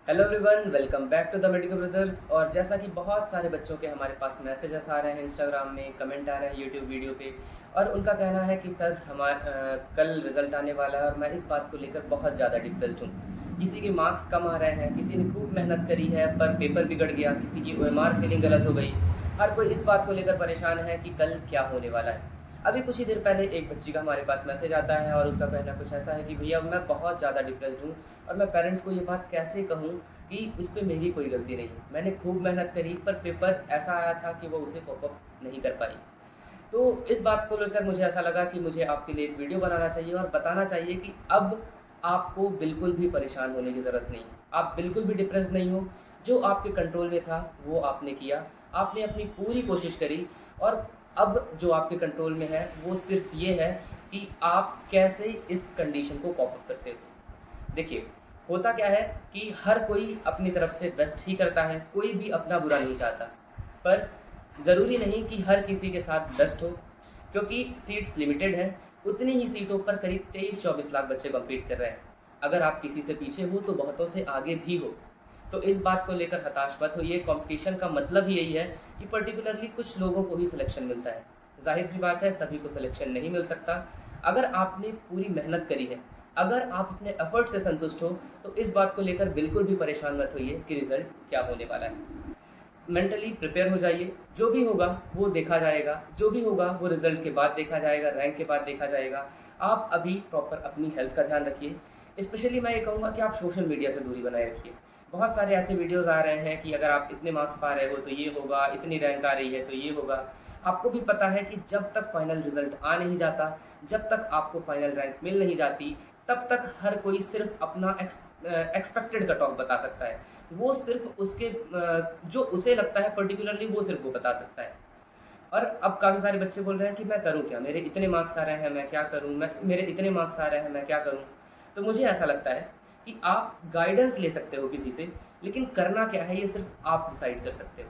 Hello everyone, welcome back to the Medico Brothers. और जैसा कि बहुत सारे बच्चों के हमारे पास मैसेजेस आ रहे हैं, इंस्टाग्राम में कमेंट आ रहे हैं, यूट्यूब वीडियो पे, और उनका कहना है कि सर कल रिज़ल्ट आने वाला है और मैं इस बात को लेकर बहुत ज़्यादा डिप्रेस्ड हूँ। किसी के मार्क्स कम आ रहे हैं, किसी ने खूब मेहनत करी है पर पेपर बिगड़ गया, किसी की ओएमआर फिलिंग गलत हो गई। हर कोई इस बात को लेकर परेशान है कि कल क्या होने वाला है। अभी कुछ ही देर पहले एक बच्ची का हमारे पास मैसेज आता है और उसका कहना कुछ ऐसा है कि भैया मैं बहुत ज़्यादा डिप्रेस्ड हूँ और मैं पेरेंट्स को ये बात कैसे कहूँ कि उस पे मेरी कोई गलती नहीं है। मैंने खूब मेहनत करी पर पेपर ऐसा आया था कि वो उसे कॉप अप नहीं कर पाई। तो इस बात को लेकर मुझे ऐसा लगा कि मुझे आपके लिए एक वीडियो बनाना चाहिए और बताना चाहिए कि अब आपको बिल्कुल भी परेशान होने की ज़रूरत नहीं। आप बिल्कुल भी डिप्रेस्ड नहीं हो। जो आपके कंट्रोल में था वो आपने किया। आपने अपनी पूरी कोशिश करी और अब जो आपके कंट्रोल में है वो सिर्फ़ ये है कि आप कैसे इस कंडीशन को कॉप अप करते हो। देखिए, होता क्या है कि हर कोई अपनी तरफ से बेस्ट ही करता है, कोई भी अपना बुरा नहीं चाहता। पर ज़रूरी नहीं कि हर किसी के साथ बेस्ट हो, क्योंकि सीट्स लिमिटेड हैं। उतनी ही सीटों पर करीब 23-24 लाख बच्चे कम्पीट कर रहे हैं। अगर आप किसी से पीछे हो तो बहुतों से आगे भी हो। तो इस बात को लेकर हताश मत होइए। कंपटीशन का मतलब ही यही है कि पर्टिकुलरली कुछ लोगों को ही सिलेक्शन मिलता है। ज़ाहिर सी बात है, सभी को सिलेक्शन नहीं मिल सकता। अगर आपने पूरी मेहनत करी है, अगर आप अपने एफर्ट से संतुष्ट हो, तो इस बात को लेकर बिल्कुल भी परेशान मत होइए कि रिज़ल्ट क्या होने वाला है। मेंटली प्रिपेयर हो जाइए। जो भी होगा वो देखा जाएगा, जो भी होगा वो रिज़ल्ट के बाद देखा जाएगा, रैंक के बाद देखा जाएगा। आप अभी प्रॉपर अपनी हेल्थ का ध्यान रखिए। स्पेशली मैं ये कहूँगा कि आप सोशल मीडिया से दूरी बनाए रखिए। बहुत सारे ऐसे वीडियोज़ आ रहे हैं कि अगर आप इतने मार्क्स पा रहे हो तो ये होगा, इतनी रैंक आ रही है तो ये होगा। आपको भी पता है कि जब तक फाइनल रिज़ल्ट आ नहीं जाता, जब तक आपको फाइनल रैंक मिल नहीं जाती, तब तक हर कोई सिर्फ अपना एक्सपेक्टेड कट ऑफ बता सकता है। वो सिर्फ उसके जो उसे लगता है पर्टिकुलरली वो सिर्फ वो बता सकता है। और अब काफ़ी सारे बच्चे बोल रहे हैं कि मैं करूँ क्या, मेरे इतने मार्क्स आ रहे हैं मैं क्या करूँ, मैं मेरे इतने मार्क्स आ रहे हैं मैं क्या करूँ। तो मुझे ऐसा लगता है कि आप गाइडेंस ले सकते हो किसी से, लेकिन करना क्या है ये सिर्फ आप डिसाइड कर सकते हो।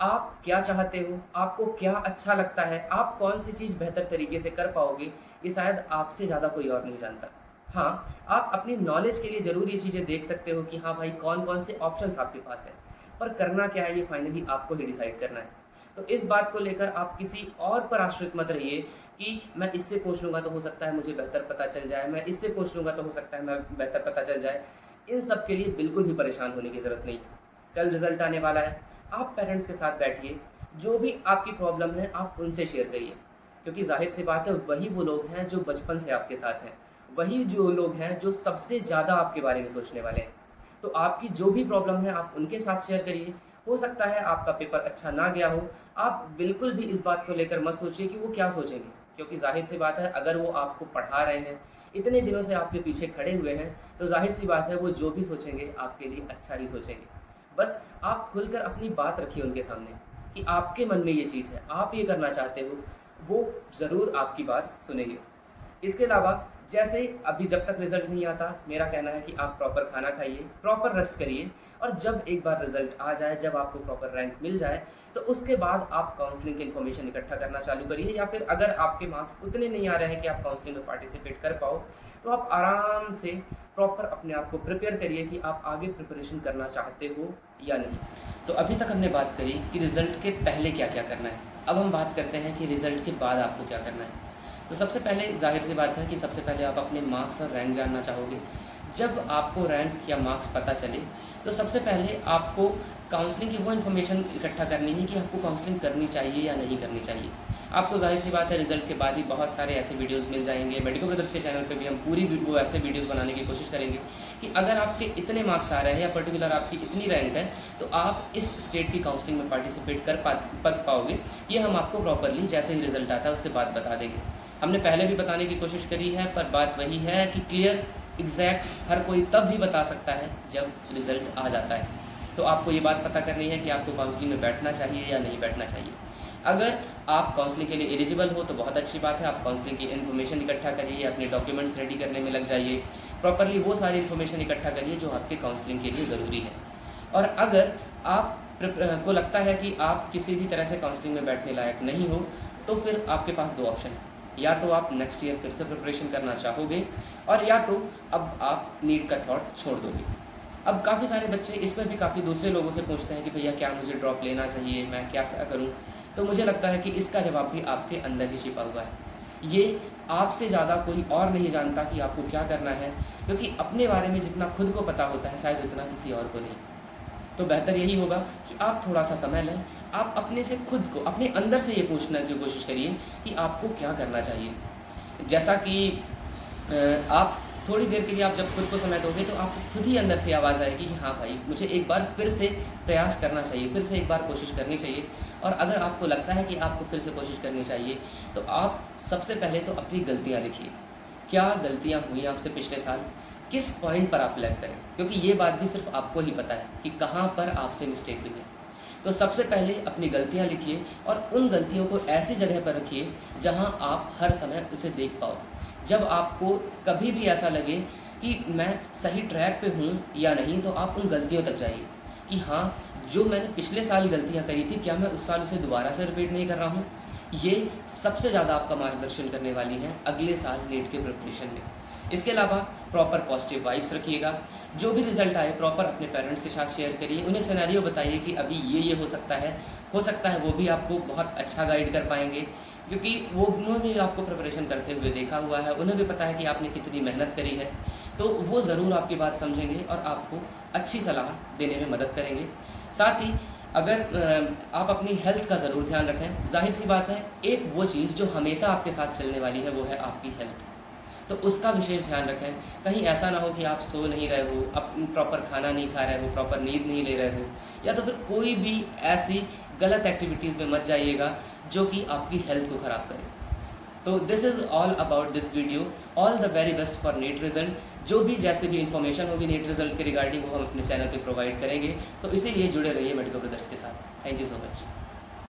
आप क्या चाहते हो, आपको क्या अच्छा लगता है, आप कौन सी चीज़ बेहतर तरीके से कर पाओगे, ये शायद आपसे ज़्यादा कोई और नहीं जानता। हाँ, आप अपनी नॉलेज के लिए ज़रूर ये चीज़ें देख सकते हो कि हाँ भाई, कौन-कौन से ऑप्शंस आपके पास हैं, पर करना क्या है ये फाइनली आपको ही डिसाइड करना है। तो इस बात को लेकर आप किसी और पर आश्रित मत रहिए कि मैं इससे पूछ लूँगा तो हो सकता है मुझे बेहतर पता चल जाए, मैं इससे पूछ लूँगा तो हो सकता है मैं बेहतर पता चल जाए। इन सब के लिए बिल्कुल भी परेशान होने की ज़रूरत नहीं है। कल रिज़ल्ट आने वाला है, आप पेरेंट्स के साथ बैठिए, जो भी आपकी प्रॉब्लम है आप उनसे शेयर करिए, क्योंकि ज़ाहिर-सी बात है वही वो लोग हैं जो बचपन से आपके साथ हैं। वही जो लोग हैं जो सबसे ज़्यादा आपके बारे में सोचने वाले हैं। तो आपकी जो भी प्रॉब्लम है आप उनके साथ शेयर करिए। हो सकता है आपका पेपर अच्छा ना गया हो, आप बिल्कुल भी इस बात को लेकर मत सोचिए कि वो क्या सोचेंगे, क्योंकि ज़ाहिर-सी बात है अगर वो आपको पढ़ा रहे हैं, इतने दिनों से आपके पीछे खड़े हुए हैं, तो ज़ाहिर-सी बात है वो जो भी सोचेंगे आपके लिए अच्छा ही सोचेंगे। बस आप खुलकर अपनी बात रखिए उनके सामने कि आपके मन में ये चीज़ है, आप ये करना चाहते हो, वो ज़रूर आपकी बात सुनेंगे। इसके अलावा जैसे अभी जब तक रिज़ल्ट नहीं आता, मेरा कहना है कि आप प्रॉपर खाना खाइए, प्रॉपर रेस्ट करिए, और जब एक बार रिज़ल्ट आ जाए, जब आपको प्रॉपर रैंक मिल जाए, तो उसके बाद आप काउंसलिंग की इन्फॉर्मेशन इकट्ठा करना चालू करिए, या फिर अगर आपके मार्क्स उतने नहीं आ रहे हैं कि आप काउंसलिंग में पार्टिसिपेट कर पाओ, तो आप आराम से प्रॉपर अपने आप को प्रिपेयर करिए कि आप आगे प्रिपरेशन करना चाहते हो या नहीं। तो अभी तक हमने बात करी कि रिज़ल्ट के पहले क्या-क्या करना है। अब हम बात करते हैं कि रिज़ल्ट के बाद आपको क्या करना है। तो सबसे पहले ज़ाहिर-सी बात है कि सबसे पहले आप अपने मार्क्स और रैंक जानना चाहोगे। जब आपको रैंक या मार्क्स पता चले, तो सबसे पहले आपको काउंसलिंग की वो इन्फॉर्मेशन इकट्ठा करनी है कि आपको काउंसलिंग करनी चाहिए या नहीं करनी चाहिए। आपको ज़ाहिर-सी बात है रिज़ल्ट के बाद ही बहुत सारे ऐसे वीडियोज़ मिल जाएँगे। मेडिको ब्रदर्स के चैनल पे भी हम पूरी वो ऐसे वीडियोज़ बनाने की कोशिश करेंगे कि अगर आपके इतने मार्क्स आ रहे हैं या पर्टिकुलर आपकी इतनी रैंक है, तो आप इस स्टेट की काउंसलिंग में पार्टिसिपेट कर पाओगे। ये हम आपको प्रॉपरली जैसे ही रिज़ल्ट आता है उसके बाद बता देंगे। हमने पहले भी बताने की कोशिश करी है, पर बात वही है कि क्लियर एग्जैक्ट हर कोई तब भी बता सकता है जब रिज़ल्ट आ जाता है। तो आपको ये बात पता करनी है कि आपको काउंसलिंग में बैठना चाहिए या नहीं बैठना चाहिए। अगर आप काउंसलिंग के लिए एलिजिबल हो तो बहुत अच्छी बात है, आप काउंसलिंग की इन्फॉर्मेशन इकट्ठा करिए, अपने डॉक्यूमेंट्स रेडी करने में लग जाइए, प्रॉपरली वो सारी इन्फॉर्मेशन इकट्ठा करिए जो आपके काउंसलिंग के लिए ज़रूरी है। और अगर आप को लगता है कि आप किसी भी तरह से काउंसलिंग में बैठने लायक नहीं हो, तो फिर आपके पास दो ऑप्शन है। या तो आप नेक्स्ट ईयर फिर से प्रिपरेशन करना चाहोगे, और या तो अब आप नीट का थॉट छोड़ दोगे। अब काफ़ी सारे बच्चे इसमें भी काफ़ी दूसरे लोगों से पूछते हैं कि भैया क्या मुझे ड्रॉप लेना चाहिए, मैं क्या करूँ? तो मुझे लगता है कि इसका जवाब भी आपके अंदर ही छिपा हुआ है। ये आपसे ज़्यादा कोई और नहीं जानता कि आपको क्या करना है, क्योंकि अपने बारे में जितना खुद को पता होता है शायद उतना किसी और को नहीं। तो बेहतर यही होगा कि आप थोड़ा-सा समय लें, आप अपने से खुद को, अपने अंदर से ये पूछने की कोशिश करिए कि आपको क्या करना चाहिए। जैसा कि आप थोड़ी देर के लिए आप जब खुद को समय दोगे तो आपको खुद ही अंदर से आवाज़ आएगी कि हाँ भाई, मुझे एक बार फिर से प्रयास करना चाहिए, फिर से एक बार कोशिश करनी चाहिए। और अगर आपको लगता है कि आपको फिर से कोशिश करनी चाहिए, तो आप सबसे पहले तो अपनी गलतियाँ लिखिए। क्या गलतियाँ हुई आपसे पिछले साल? किस पॉइंट पर आप लैग करें? क्योंकि ये बात भी सिर्फ़ आपको ही पता है कि कहाँ पर आपसे मिस्टेक हुई है। तो सबसे पहले अपनी गलतियाँ लिखिए और उन गलतियों को ऐसी जगह पर रखिए जहाँ आप हर समय उसे देख पाओ। जब आपको कभी भी ऐसा लगे कि मैं सही ट्रैक पे हूँ या नहीं, तो आप उन गलतियों तक जाइए कि हाँ, जो मैंने पिछले साल गलतियाँ करी थी, क्या मैं उस साल उसे दोबारा से रिपीट नहीं कर रहा हूँ? ये सबसे ज़्यादा आपका मार्गदर्शन करने वाली हैं अगले साल नीट के प्रिपरेशन में। इसके अलावा प्रॉपर पॉजिटिव वाइब्स रखिएगा। जो भी रिज़ल्ट आए प्रॉपर अपने पेरेंट्स के साथ शेयर करिए, उन्हें सिनेरियो बताइए कि अभी ये हो सकता है वो भी आपको बहुत अच्छा गाइड कर पाएँगे, क्योंकि उन्होंने भी आपको प्रिपरेशन करते हुए देखा हुआ है, उन्हें भी पता है कि आपने कितनी मेहनत करी है, तो वो ज़रूर आपकी बात समझेंगे और आपको अच्छी सलाह देने में मदद करेंगे। साथ ही अगर आप अपनी हेल्थ का ज़रूर ध्यान रखें। ज़ाहिर-सी बात है, एक वो चीज़ जो हमेशा आपके साथ चलने वाली है, वो है आपकी हेल्थ। तो उसका विशेष ध्यान रखें। कहीं ऐसा ना हो कि आप सो नहीं रहे हो, प्रॉपर खाना नहीं खा रहे हो, प्रॉपर नींद नहीं ले रहे हो, या तो फिर कोई भी ऐसी गलत एक्टिविटीज़ में मत जाइएगा जो कि आपकी हेल्थ को ख़राब करे। तो this is all about this video. All the very best for NEET result. जो भी जैसे भी इन्फॉर्मेशन होगी नीट रिज़ल्ट के रिगार्डिंग, वो हम अपने चैनल पे प्रोवाइड करेंगे। तो इसीलिए जुड़े रहिए मेडिको ब्रदर्स के साथ। Thank you so much.